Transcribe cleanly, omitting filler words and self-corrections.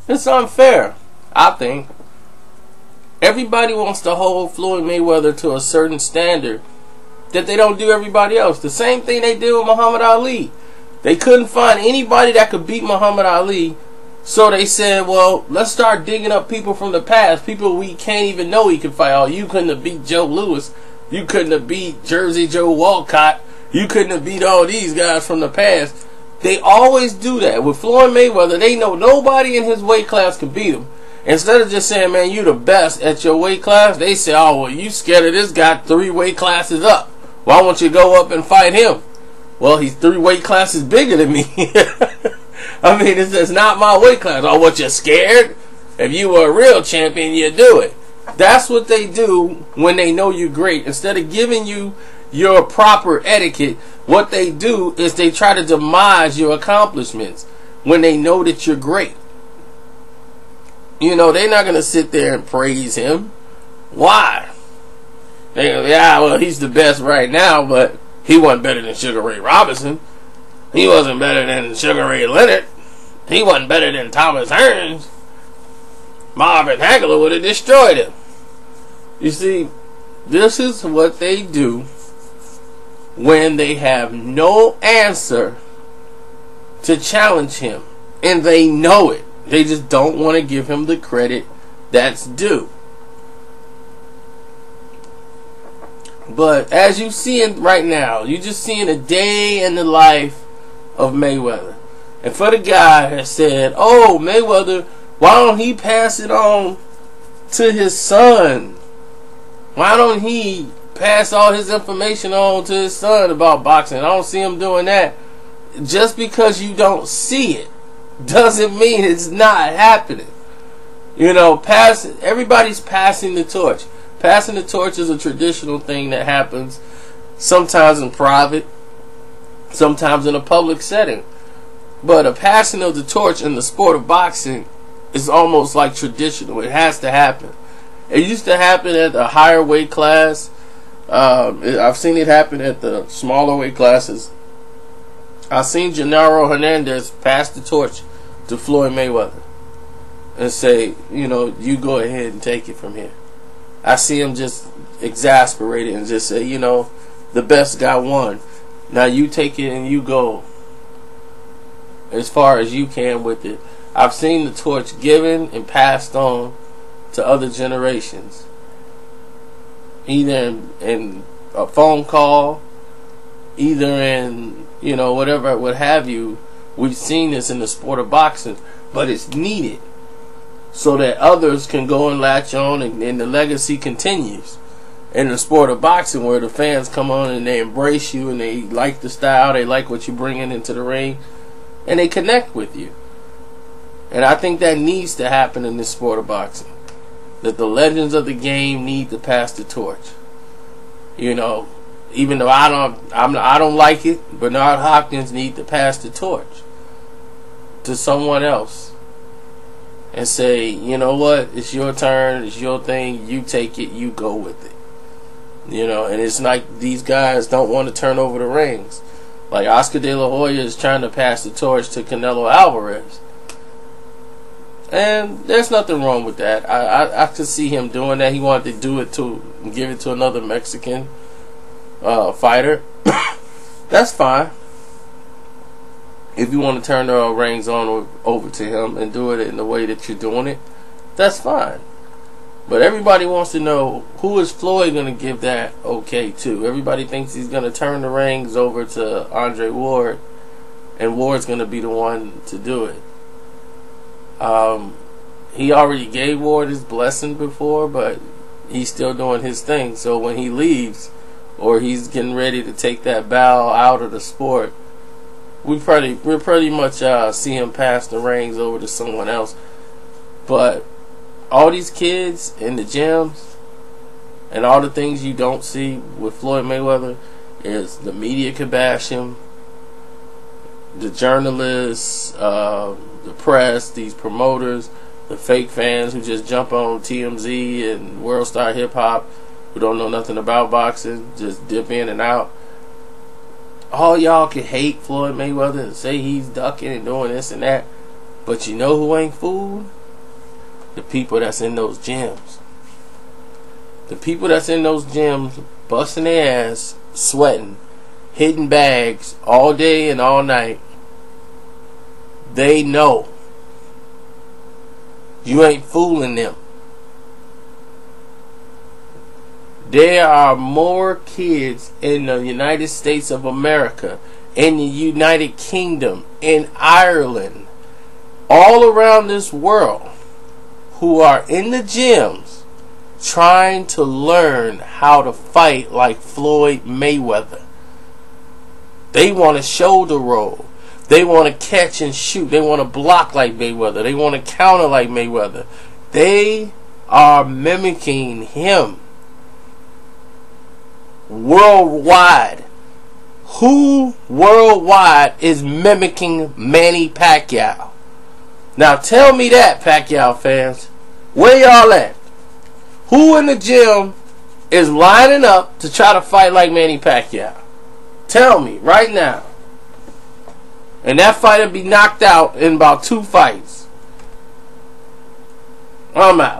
It's unfair, I think. Everybody wants to hold Floyd Mayweather to a certain standard that they don't do everybody else. The same thing they did with Muhammad Ali. They couldn't find anybody that could beat Muhammad Ali, so they said, well, let's start digging up people from the past, people we can't even know he could fight. Oh, you couldn't have beat Joe Louis. You couldn't have beat Jersey Joe Walcott. You couldn't have beat all these guys from the past. They always do that. With Floyd Mayweather, they know nobody in his weight class can beat him. Instead of just saying, man, you the best at your weight class, they say, oh, well, you scared of this guy 3 weight classes up. Why won't you go up and fight him? Well, he's 3 weight classes bigger than me. I mean, it's not my weight class. Oh, what, you scared? If you were a real champion, you'd do it. That's what they do when they know you're great. Instead of giving you your proper etiquette, what they do is they try to demise your accomplishments when they know that you're great. You know, they're not going to sit there and praise him. Why? They go, yeah, well, he's the best right now, but he wasn't better than Sugar Ray Robinson. He wasn't better than Sugar Ray Leonard. He wasn't better than Thomas Hearns. Marvin Hagler would have destroyed him. You see, this is what they do when they have no answer to challenge him. And they know it. They just don't want to give him the credit that's due. But as you see it right now, you're just seeing a day in the life of Mayweather. And for the guy that said, oh, Mayweather, why don't he pass it on to his son? Why don't he pass all his information on to his son about boxing? I don't see him doing that. Just because you don't see it doesn't mean it's not happening. You know, everybody's passing the torch. Passing the torch is a traditional thing that happens sometimes in private, sometimes in a public setting. But a passing of the torch in the sport of boxing is almost like traditional. It has to happen. It used to happen at a higher weight class. I've seen it happen at the smaller weight classes. I've seen Genaro Hernandez pass the torch to Floyd Mayweather and say, you know, you go ahead and take it from here. I see him just exasperated and just say, you know, the best guy won. Now you take it and you go as far as you can with it. I've seen the torch given and passed on to other generations. Either in a phone call, either in, you know, whatever, what have you. We've seen this in the sport of boxing, but it's needed so that others can go and latch on, and the legacy continues. In the sport of boxing, where the fans come on and they embrace you and they like the style, they like what you're bringing into the ring, and they connect with you. And I think that needs to happen in this sport of boxing. That the legends of the game need to pass the torch. You know, even though I don't like it, Bernard Hopkins need to pass the torch to someone else and say, you know what, it's your turn, it's your thing, you take it, you go with it. You know, and it's like these guys don't want to turn over the reins. Like Oscar De La Hoya is trying to pass the torch to Canelo Alvarez. And there's nothing wrong with that. I could see him doing that. He wanted to do it to give it to another Mexican fighter. That's fine. If you want to turn the reins on over to him and do it in the way that you're doing it, that's fine. But everybody wants to know, who is Floyd going to give that okay to? Everybody thinks he's going to turn the reins over to Andre Ward, and Ward's going to be the one to do it. He already gave Ward his blessing before, but he's still doing his thing. So when he leaves, or he's getting ready to take that bow out of the sport, we'll pretty much see him pass the reins over to someone else. But all these kids in the gyms and all the things you don't see with Floyd Mayweather is the media can bash him, the journalists, the press, these promoters, the fake fans who just jump on TMZ and World Star Hip Hop, who don't know nothing about boxing, just dip in and out. All y'all can hate Floyd Mayweather and say he's ducking and doing this and that, But you know who ain't fooled? The people that's in those gyms. The people that's in those gyms busting their ass, sweating, hitting bags all day and all night. They know you ain't fooling them. There are more kids in the United States of America, in the United Kingdom, in Ireland, all around this world, who are in the gyms trying to learn how to fight like Floyd Mayweather. They want to shoulder roll. They want to catch and shoot. They want to block like Mayweather. They want to counter like Mayweather. They are mimicking him worldwide. Who worldwide is mimicking Manny Pacquiao? Now tell me that, Pacquiao fans. Where y'all at? Who in the gym is lining up to try to fight like Manny Pacquiao? Tell me right now. And that fighter be knocked out in about 2 fights. I'm out.